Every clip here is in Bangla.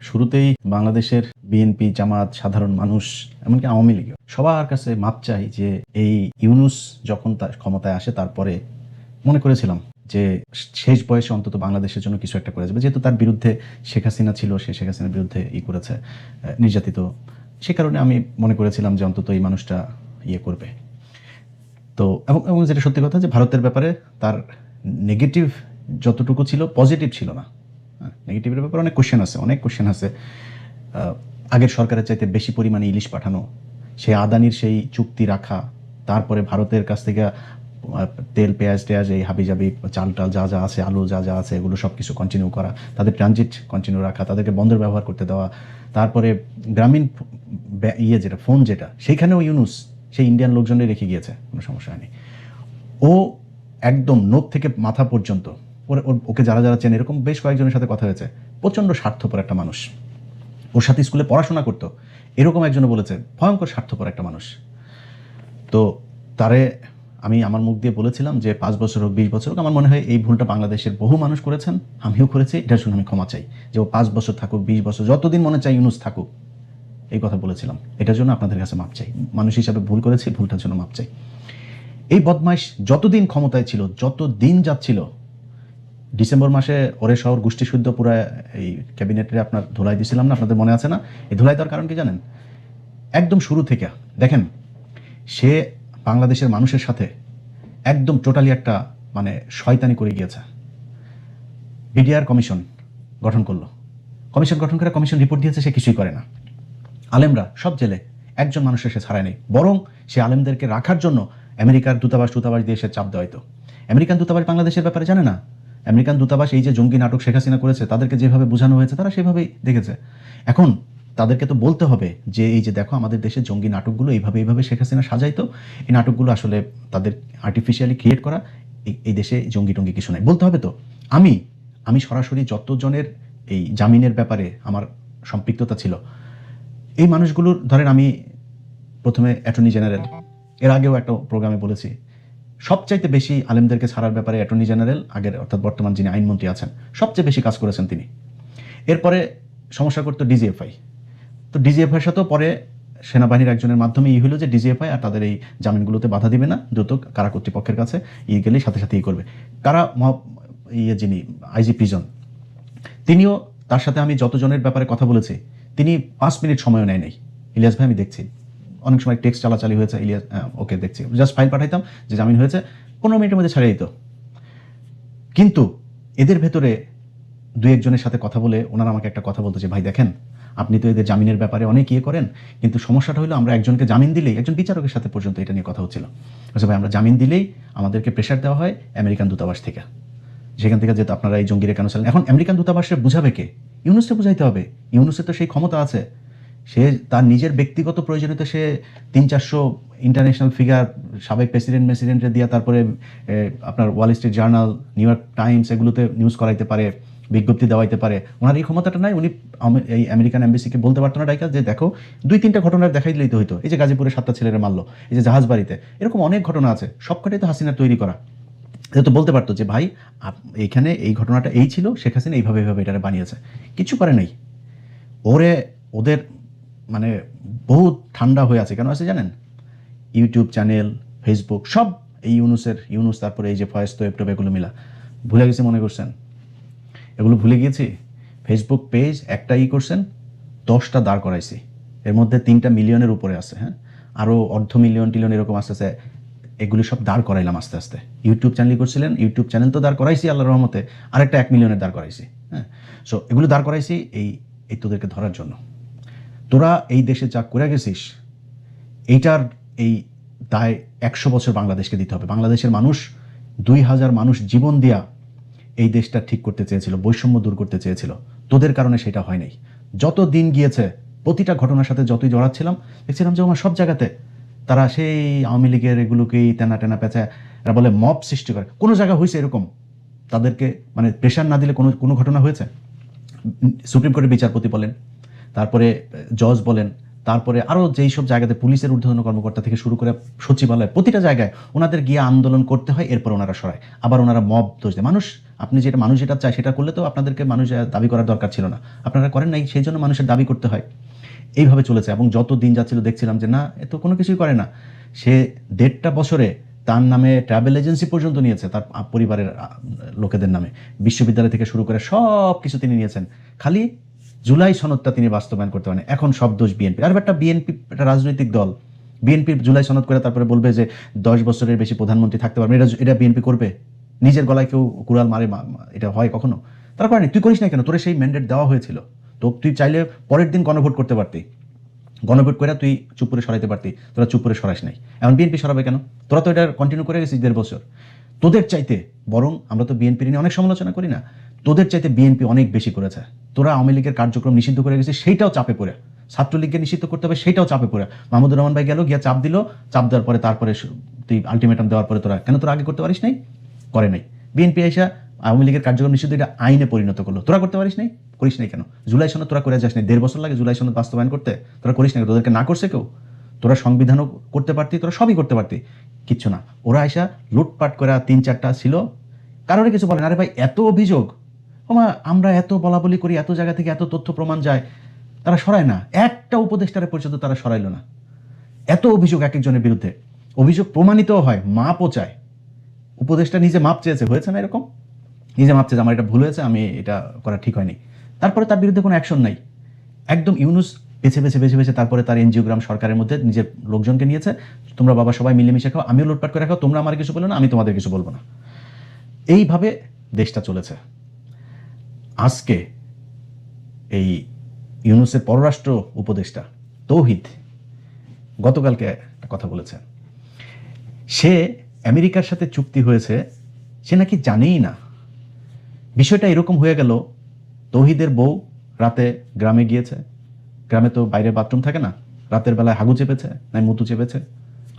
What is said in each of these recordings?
শুরুতেই বাংলাদেশের বিএনপি, জামাত, সাধারণ মানুষ, এমনকি আওয়ামী লীগ সবার কাছে মাপ চাই যে এই ইউনূস যখন তার ক্ষমতায় আসে তারপরে মনে করেছিলাম যে শেষ বয়সে অন্তত বাংলাদেশের জন্য কিছু একটা করে যাবে। যেহেতু তার বিরুদ্ধে শেখ হাসিনা ছিল, সে শেখ হাসিনার বিরুদ্ধে করেছে, নির্যাতিত। সে কারণে আমি মনে করেছিলাম যে অন্তত এই মানুষটা করবে। তো এবং যেটা সত্যি কথা যে ভারতের ব্যাপারে তার নেগেটিভ যতটুকু ছিল, পজিটিভ ছিল না। নেগেটিভের ব্যাপারে অনেক কোশ্চেন আছে। আগের সরকারের চাইতে বেশি পরিমাণে ইলিশ পাঠানো, সেই আদানির সেই চুক্তি রাখা, তারপরে ভারতের কাছ থেকে তেল পেঁয়াজ টেয়াজ, এই হাবিজাবি চাল টাল যা যা আছে, আলু যা যা আছে, এগুলো সব কিছু কন্টিনিউ করা, তাদের ট্রানজিট কন্টিনিউ রাখা, তাদেরকে বন্দর ব্যবহার করতে দেওয়া। তারপরে গ্রামীণ যেটা ফোন, যেটা সেইখানেও ইউনূস সেই ইন্ডিয়ান লোকজনে রেখে গিয়েছে, কোনো সমস্যা হয়নি। ও একদম নোখ থেকে মাথা পর্যন্ত ওকে যারা যারা চেনে, এরকম বেশ কয়েকজনের সাথে কথা হয়েছে, প্রচণ্ড স্বার্থপর একটা মানুষ। ওর সাথে স্কুলে পড়াশোনা করতো, এরকম একজনে বলেছে ভয়ঙ্কর স্বার্থপর একটা মানুষ। তো তারে আমি আমার মুখ দিয়ে বলেছিলাম যে 5 বছর হোক 20 বছর হোক, আমার মনে হয় এই ভুলটা বাংলাদেশের বহু মানুষ করেছেন, আমিও করেছি। এটার জন্য আমি ক্ষমা চাই যে ও 5 বছর থাকুক, 20 বছর, যতদিন মনে চাই ইউনূস থাকুক, এই কথা বলেছিলাম। এটার জন্য আপনাদের কাছে মাপ চাই। মানুষ হিসাবে ভুল করেছি, ভুলটার জন্য মাপ চাই। এই বদমাইশ যতদিন ক্ষমতায় ছিল, যত দিন যাচ্ছিল, ডিসেম্বর মাসে ওরে শহর গোষ্ঠী শুদ্ধ পুরা এই ক্যাবিনেটে আপনার ধুলাই দিয়েছিলাম না, আপনাদের মনে আছে না? এই ধুলাই দেওয়ার কারণ কি জানেন? একদম শুরু থেকে দেখেন, সে বাংলাদেশের মানুষের সাথে একদম টোটালি একটা শয়তানি করে গিয়েছে। বিডিআর কমিশন গঠন করলো, কমিশন গঠন করে কমিশন রিপোর্ট দিয়েছে, সে কিছুই করে না। আলেমরা সব জেলে, একজন মানুষের সে ছাড়ায় নেই, বরং সে আলেমদেরকে রাখার জন্য আমেরিকার দূতাবাস দিয়ে সে চাপ দেওয়া হতো। আমেরিকান দূতাবাস বাংলাদেশের ব্যাপারে জানে না। আমেরিকান দূতাবাস এই যে জঙ্গি নাটক শেখ হাসিনা করেছে, তাদেরকে যেভাবে বোঝানো হয়েছে তারা সেভাবেই দেখেছে। এখন তাদেরকে তো বলতে হবে যে এই যে দেখো, আমাদের দেশের জঙ্গি নাটকগুলো এইভাবে শেখ হাসিনা সাজাইতো, এই নাটকগুলো আসলে তাদের আর্টিফিশিয়ালি ক্রিয়েট করা, এই দেশে জঙ্গি টঙ্গি কিছু নাই, বলতে হবে। তো আমি সরাসরি যতজনের এই জামিনের ব্যাপারে আমার সম্পৃক্ততা ছিল, এই মানুষগুলোর ধরেন, আমি প্রথমে অ্যাটর্নি জেনারেল, এর আগেও একটা প্রোগ্রামে বলেছি, সবচাইতে বেশি আলেমদেরকে ছাড়ার ব্যাপারে অ্যাটর্নি জেনারেল আগের, অর্থাৎ বর্তমান যিনি আইনমন্ত্রী আছেন, সবচেয়ে বেশি কাজ করেছেন তিনি। এরপরে সমস্যা করতো ডিজিএফআই। তো ডিজিএফআইয়ের সাথেও পরে সেনাবাহিনীর একজনের মাধ্যমে হলো যে ডিজিএফআই আর তাদের এই জামিনগুলোতে বাধা দিবে না, দ্রুত কারা কর্তৃপক্ষের কাছে গেলেই সাথে সাথে করবে। কারা যিনি আইজি প্রিজন, তিনিও, তার সাথে আমি যতজনের ব্যাপারে কথা বলেছি, তিনি 5 মিনিট সময়ও নেয় নাই। ইলিয়াস ভাই আমি দেখছি, অনেক সময় টেক্সট চালাচালি হয়েছে, ইলিয়াস ওকে দেখছি, জাস্ট ফাইল পাঠাইতাম যে জামিন হয়েছে, 15 মিনিটের মধ্যে ছাড়িয়ে দিত। কিন্তু এদের ভেতরে 2-1 জনের সাথে কথা বলে ওনারা আমাকে একটা কথা বলতো যে ভাই দেখেন, আপনি তো এদের জামিনের ব্যাপারে অনেক করেন, কিন্তু সমস্যাটা হলো আমরা একজনকে জামিন দিলেই, একজন বিচারকের সাথে পর্যন্ত এটা নিয়ে কথা হচ্ছিল, ভাই আমরা জামিন দিলেই আমাদেরকে প্রেশার দেওয়া হয় আমেরিকান দূতাবাস থেকে, সেখান থেকে যেহেতু আপনারা এই জঙ্গিরে কেন চালেন। এখন আমেরিকান দূতাবাসে বুঝাবে কে? ইউনূসকে বুঝাইতে হবে। ইউনূসের তো সেই ক্ষমতা আছে, সে তার নিজের ব্যক্তিগত প্রয়োজনীয়তা সে 300-400 ইন্টারন্যাশনাল ফিগার, সাবেক প্রেসিডেন্টে দিয়া, তারপরে আপনার Wall Street journal, new York Times, এগুলোতে নিউজ করাইতে পারে, বিজ্ঞপ্তি দেওয়াইতে পারে। ওনার এই ক্ষমতাটা নাই। উনি এই আমেরিকান এমবেসিকে বলতে পারতো না ডাইকা যে দেখো 2-3টা ঘটনার দেখাই দিলেই তো হইতো, এই যে গাজীপুরে 7টা ছেলেরা মারলো, এই যে জাহাজ বাড়িতে, এরকম অনেক ঘটনা আছে, সবকটাই তো হাসিনার তৈরি করা। তো বলতে পারতো যে ভাই এইখানে এই ঘটনাটা এই ছিল, শেখ হাসিনা এইভাবে এটা বানিয়েছে। কিছু করে নাই। ওদের বহুত ঠান্ডা হয়ে আছে। কেন আছে জানেন? ইউটিউব চ্যানেল, ফেসবুক, সব এই ইউনূস, তারপরে এই যে ফয়েজ তোয়েব, এগুলো মিলা ভুলে গেছি মনে করছেন? এগুলো ভুলে গিয়েছি। ফেসবুক পেজ একটা করছেন, 10টা দাঁড় করাইছি, এর মধ্যে 3টা মিলিয়নের উপরে আছে। হ্যাঁ, আরও $500 মিলিয়ন এরকম আসতেছে, এগুলি সব দাঁড় করাইলাম আস্তে আস্তে। ইউটিউব চ্যানেল করছিলেন, ইউটিউব চ্যানেল তো দাঁড় করাইছি আল্লাহর রহমতে, আরেকটা 1 মিলিয়নের দাঁড় করাইছি। হ্যাঁ, সো এগুলো দাঁড় করাইছি এই তোদেরকে ধরার জন্য। তোরা এই দেশে যা করে গেছিস, এইটার এই দায় 100 বছর বাংলাদেশকে দিতে হবে। বাংলাদেশের মানুষ, 2000 মানুষ জীবন দিয়া এই দেশটা ঠিক করতে চেয়েছিল, বৈষম্য দূর করতে চেয়েছিল, তোদের কারণে সেটা হয় নাই। যত দিন গিয়েছে, প্রতিটা ঘটনার সাথে যতই জড়াচ্ছিলাম, দেখছিলাম যে আমার সব জায়গাতে তারা সেই আওয়ামী লীগের এগুলোকেই টেনা পেঁচা, এরা বলে মব সৃষ্টি করে। কোনো জায়গা হয়েছে এরকম তাদেরকে প্রেশার না দিলে কোনো ঘটনা হয়েছে? সুপ্রিম কোর্টের বিচারপতি বলেন, তারপরে জজ বলেন, তারপরে আরও যেই সব জায়গাতে পুলিশের ঊর্ধ্বতন কর্মকর্তা থেকে শুরু করে সচিবালয়, প্রতিটা জায়গায় ওনাদের গিয়ে আন্দোলন করতে হয়, এরপর ওনারা সরায়, আবার ওনারা মব দোষ দেয়। মানুষ যেটা চায় সেটা করলে তো আপনাদেরকে মানুষ দাবি করার দরকার ছিল না, আপনারা করেন নাই, সেই জন্য মানুষের দাবি করতে হয়। এইভাবে চলেছে এবং যত দিন যাচ্ছিল দেখছিলাম যে না, এ তো কোনো কিছুই করে না। সে 1.5টা বছরে তার নামে ট্রাভেল এজেন্সি পর্যন্ত নিয়েছে, তার পরিবারের লোকেদের নামে, বিশ্ববিদ্যালয় থেকে শুরু করে সব কিছু তিনি নিয়েছেন, খালি জুলাই সনদটা তিনি বাস্তবায়ন করতে পারেন। এখন সব দোষ বিএনপি। আর একটা বিএনপি একটা রাজনৈতিক দল, বিএনপির জুলাই সনদ করে তারপরে বলবে যে 10 বছরের বেশি প্রধানমন্ত্রী থাকতে পারবে, এটা বিএনপি করবে? নিজের গলায় কেউ কুড়াল মারে? এটা হয় কখনো? তারা করেনি। তুই করিস না কেন? তোরে সেই ম্যান্ডেট দেওয়া হয়েছিল, তো তুই চাইলে পরের দিন গণভোট করতে পারতি, গণভোট করে তুই চুপ করে সরাইতে পারতি, তোরা চুপ করে সরাইস নাই। এখন বিএনপি সরাবে কেন? তোরা তো এটা কন্টিনিউ করে গেছিস 1.5 বছর। তোদের চাইতে বরং আমরা তো বিএনপির নিয়ে অনেক সমালোচনা করি না, তোদের চাইতে বিএনপি অনেক বেশি করেছে। তোরা আওয়ামী লীগের কার্যক্রম নিষিদ্ধ করে গেছিস, সেইটাও চাপে পড়ে। ছাত্রলীগকে নিষিদ্ধ করতে হবে, সেইটাও চাপে পড়ে। মাহমুদুর রহমান ভাই গেল, গিয়া চাপ দিল, চাপ দেওয়ার পরে তারপরে তুই আলটিমেটাম দেওয়ার পরে তোরা আগে করতে পারিস নাই? করে নাই। বিএনপি এসে আওয়ামী লীগের কার্যক্রম নিষিদ্ধ এটা আইনে পরিণত করলো, তোরা করতে পারিস নাই? করিস নাই কেন? জুলাই সনদ তোরা করে যাস নাই? 1.5 বছর লাগে জুলাই সনদ বাস্তবায়ন করতে, তোরা করিস নাই? তোদেরকে না করছে কেউ? তোরা সংবিধানও করতে পারতি, তোরা সবই করতে পারতি, কিচ্ছু না। ওরা আইসা লুটপাট করে 3-4টা ছিল, কারোর কিছু বলেন। আরে ভাই, এত অভিযোগ, আমরা এত বলাবলি করি, এত জায়গা থেকে এত তথ্য প্রমাণ যায়, তারা সরায় না। একটা উপদেষ্টারে পর্যন্ত তারা সরাইল না। এত অভিযোগ এক একজনের বিরুদ্ধে, অভিযোগ প্রমাণিতও হয়, মাপও চায়। উপদেষ্টা নিজে মাপ চেয়েছে, হয়েছে না এরকম? নিজে মাপ চেয়েছে, আমার এটা ভুল হয়েছে, আমি এটা করা ঠিক হয়নি, তারপরে তার বিরুদ্ধে কোনো অ্যাকশন নাই। একদম ইউনুস বেছে বেছে বেছে বেছে তারপরে তার এনজিওগ্রাম সরকারের মধ্যে নিজের লোকজনকে নিয়েছে, তোমরা বাবা সবাই মিলেমিশে খাও, আমিও লুটপাট করে খাও, তোমরা আমার কিছু বলো না, আমি তোমাদের কিছু বলবো না। এইভাবে দেশটা চলেছে। আজকে এই ইউনুসের পররাষ্ট্র উপদেষ্টা তৌহিদ গতকালকে একটা কথা বলেছে, সে আমেরিকার সাথে চুক্তি হয়েছে, সে নাকি জানেই না। বিষয়টা এরকম হয়ে গেল, তৌহিদের বউ রাতে গ্রামে গিয়েছে, গ্রামে তো বাইরে বাথরুম থাকে না, রাতের বেলায় হাগু চেপেছে, নাই মুতু চেপেছে,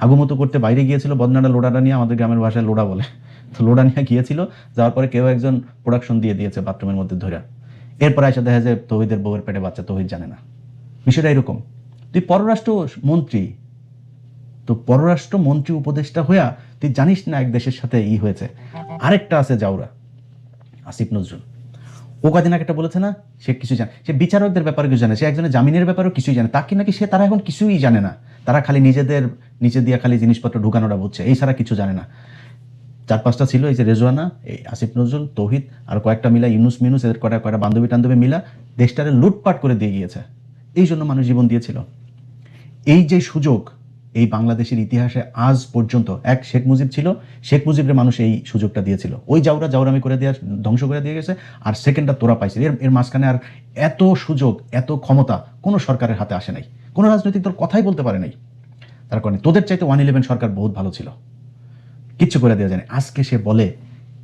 হাগু মুতু করতে বাইরে গিয়েছিল, বদনাটা লোডাটা নিয়ে, আমাদের গ্রামের ভাষায় লোডা বলে, তো লোডা নিয়ে গিয়েছিল, যাওয়ার পরে কেউ একজন প্রোডাকশন দিয়ে দিয়েছে বাথরুমের মধ্যে ধরে, এরপর এসে দেখা যায় তৌহিদের বউয়ের পেটে বাচ্চা, তৌহিদ জানে না। বিষয়টা এরকম। তুই পররাষ্ট্র মন্ত্রী, তো পররাষ্ট্র মন্ত্রী উপদেষ্টা হইয়া তুই জানিস না এক দেশের সাথে হয়েছে। আরেকটা আছে জাউরা, আসিফ নজরুল, ও কদিন আগে একটা বলেছে না, সে কিছু জানে, সে বিচারকদের ব্যাপারে কিছু জানে, সে একজনের জামিনের ব্যাপারেও কিছুই জানে, তাকে নাকি তারা এখন কিছুই জানে না, তারা খালি নিজেদের নিচে দিয়ে খালি জিনিসপত্র ঢুকানোটা বুঝছে, এই ছাড়া কিছু জানে না। 4-5টা ছিল, এই যে রেজওয়ানা, এই আসিফ নজরুল, তৌহিদ, আর কয়েকটা মিলা ইউনুস মিনুস, এদের কয়েকটা বান্ধবী টান্ধবী মিলা দেশটারে লুটপাট করে দিয়ে গিয়েছে। এই জন্য মানুষ জীবন দিয়েছিল। এই যে সুযোগ এই বাংলাদেশের ইতিহাসে আজ পর্যন্ত, এক শেখ মুজিব ছিল, শেখ মুজিবের মানুষ এই সুযোগটা দিয়েছিল, ওই জাউরামি করে দিয়ে ধ্বংস করে দিয়ে গেছে, আর সেকেন্ডটা তোরা পাইছে। এর মাঝখানে আর এত সুযোগ, এত ক্ষমতা কোনো সরকারের হাতে আসে নাই, কোনো রাজনৈতিক দল কথাই বলতে পারে নাই। তার কারণে তোদের চাইতে 111 সরকার বহুত ভালো ছিল, কিচ্ছু করে দেওয়া জানে। আজকে সে বলে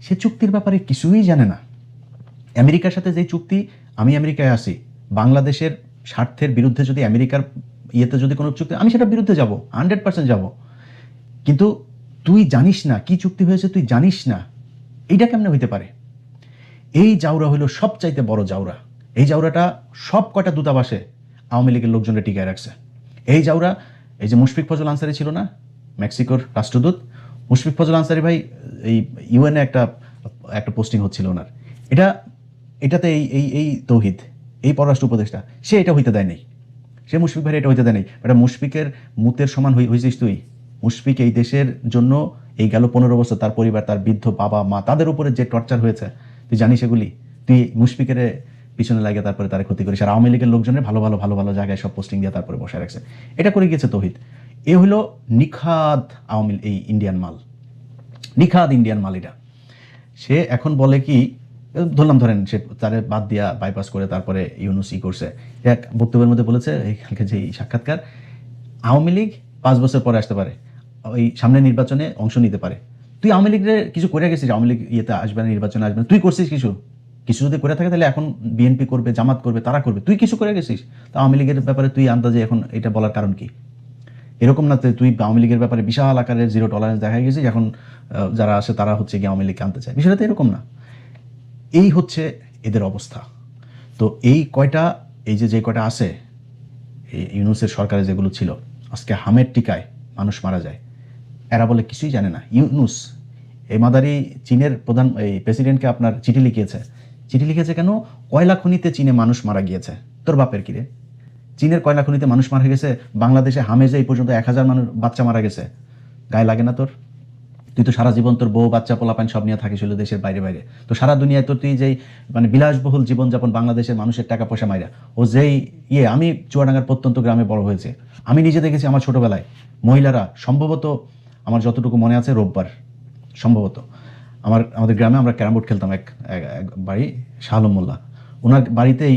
সে চুক্তির ব্যাপারে কিছুই জানে না। আমেরিকার সাথে যে চুক্তি, আমি আমেরিকায় আসি, বাংলাদেশের স্বার্থের বিরুদ্ধে যদি আমেরিকার ইয়েতে যদি কোনো চুক্তি, আমি সেটার বিরুদ্ধে যাব, 100% যাব, কিন্তু তুই জানিস না কি চুক্তি হয়েছে, তুই জানিস না, এইটা কেমনে হইতে পারে? এই জাউরা হইল সবচাইতে বড় জাউরা। এই জাউরাটা সব কয়টা দূতাবাসে আওয়ামী লীগের লোকজনকে টিকায় রাখছে। এই জাউরা, এই যে মুশফিক ফজল আনসারি ছিল না, মেক্সিকোর রাষ্ট্রদূত, মুশফিক ফজল আনসারি ভাই এই ইউএনএ একটা পোস্টিং হচ্ছিল ওনার, এটাতে এই তৌহিদ, এই পররাষ্ট্র উপদেষ্টা, সে এটা হইতে দেয় নাই, সে মুশফিক ভাই এটা হইতে দেয় নাই। এটা মুশফিকের মুতের সমান হয়েছিস তুই। মুশফিক এই দেশের জন্য এই গেল 15 বছর, তার পরিবার, তার বৃদ্ধ বাবা মা, তাদের উপরে যে টর্চার হয়েছে তুই জানিস এগুলি? তুই মুশফিকের পিছনে লাগে তারপরে তার ক্ষতি করিস, আর আওয়ামী লীগের লোকজনের ভালো ভালো ভালো ভালো জায়গায় সব পোস্টিং দিয়ে তারপরে বসায় রাখছে। এটা করে গিয়েছে তৌহিদ। এ হলো নিখাদ এই ইন্ডিয়ান মাল, নিখাদ ইন্ডিয়ান মাল। এটা সে এখন বলে কি, ধরেন সে তারে বাদ দিয়া বাইপাস করে তারপরে ইউনুস করছে, এক বক্তব্যের মধ্যে বলেছে, এইখানকার যে সাক্ষাৎকার, আওয়ামী লীগ 5 বছর পরে আসতে পারে, ওই সামনে নির্বাচনে অংশ নিতে পারে। তুই আওয়ামী লীগের কিছু করে গেছিস? আওয়ামী লীগ ইয়েতে আসবে না, নির্বাচনে আসবে না, তুই করছিস কিছু? কিছু যদি করে থাকে তাহলে এখন বিএনপি করবে, জামাত করবে, তারা করবে, তুই কিছু করে গেছিস? তা আওয়ামী লীগের ব্যাপারে তুই আন্দাজে এখন এটা বলার কারণ কি? এরকম না তুই আওয়ামী লীগের ব্যাপারে বিশাল আকারের জিরো টলারেন্স দেখা গেছিস, এখন যারা আসে তারা হচ্ছে গিয়ে আওয়ামী লীগকে আনতে চায়। বিষয়টা তো এরকম না। এই হচ্ছে এদের অবস্থা। তো এই যে কয়টা আছে, এই ইউনূসের সরকারে যেগুলো ছিল, আজকে হামের টিকায় মানুষ মারা যায়, এরা বলে কিছুই জানে না। ইউনূস এই মাদারি চীনের প্রধান এই প্রেসিডেন্টকে আপনার চিঠি লিখেছে কেন? কয়লা খনিতে চীনে মানুষ মারা গিয়েছে। তোর বাপের কিরে? চীনের কয়লা খনিতে মানুষ মারা গেছে, বাংলাদেশে হামেজে এই পর্যন্ত 1000 মানুষ বাচ্চা মারা গেছে। গায়ে লাগে না তোর? তুই তো সারা জীবন তোর বউ বাচ্চা পোলাপান সব নিয়ে থাকিস দেশের বাইরে বাইরে। তো সারা দুনিয়ায় তোর তুই যেই মানে বিলাসবহুল জীবনযাপন, বাংলাদেশের মানুষের টাকা পয়সা মাইরা ও যেই আমি চুয়াডাঙ্গার প্রত্যন্ত গ্রামে বড় হয়েছে, আমি নিজে দেখেছি আমার ছোটবেলায় মহিলারা সম্ভবত, আমার যতটুকু মনে আছে, রোববার সম্ভবত আমাদের গ্রামে আমরা ক্যারাম বোর্ড খেলতাম, এক বাড়ি শাহ আলম মোল্লা, ওনার বাড়িতেই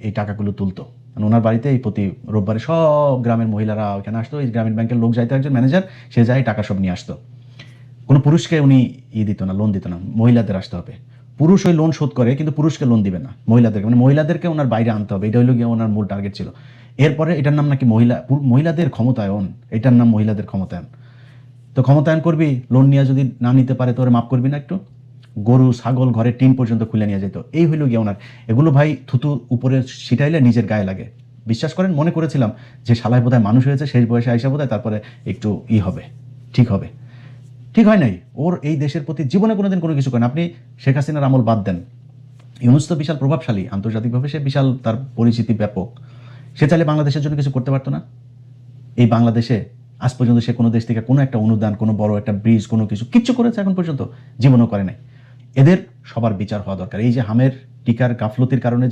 এই টাকাগুলো তুলতো। মানে ওনার বাড়িতে এই প্রতি রোববারে সব গ্রামের মহিলারা ওখানে আসতো। এই গ্রামীণ ব্যাংকের লোক যাইতো, একজন ম্যানেজার, সে যায় টাকা সব নিয়ে আসতো। কোনো পুরুষকে উনি দিত না, লোন দিত না, মহিলাদের আসতে হবে। পুরুষ ওই লোন শোধ করে, কিন্তু পুরুষকে লোন দিবে না, মহিলাদেরকে, মানে মহিলাদেরকে ওনার বাইরে আনতে হবে। এটা হইল গিয়ে ওনার মূল টার্গেট ছিল। এরপরে এটার নাম নাকি মহিলাদের ক্ষমতায়ন, এটার নাম মহিলাদের ক্ষমতায়ন। তো ক্ষমতায়ন করবি, লোন নিয়ে যদি না নিতে পারে তোরে মাফ করবি না একটু? গরু ছাগল ঘরে টিন পর্যন্ত খুলে নিয়ে যেত। এই হইল গিয়ে ওনার। এগুলো ভাই থুতু উপরে ছিটাইলে নিজের গায়ে লাগে। বিশ্বাস করেন, মনে করেছিলাম যে শালায় বোধহয় মানুষ হয়েছে, শেষ বয়সে আইসা বোধহয় তারপরে একটু হবে, ঠিক হবে। ঠিক হয় নাই। ওর এই দেশের প্রতি জীবনে কোনোদিন কোনো কিছু করেন। আপনি শেখ হাসিনার আমল বাদ দেন, ইউনূস তো বিশাল প্রভাবশালী আন্তর্জাতিকভাবে, সে বিশাল, তার পরিচিতি ব্যাপক। সে চাইলে বাংলাদেশের জন্য কিছু করতে পারতো না? এই বাংলাদেশে আজ পর্যন্ত সে কোনো দেশ থেকে কোনো একটা অনুদান, কোনো বড় একটা ব্রিজ, কোনো কিচ্ছু করেছে এখন পর্যন্ত? জীবনও করে নাই। এদের সবার বিচার হওয়া দরকার। এই যে হামের টিকার গাফলতির কারণে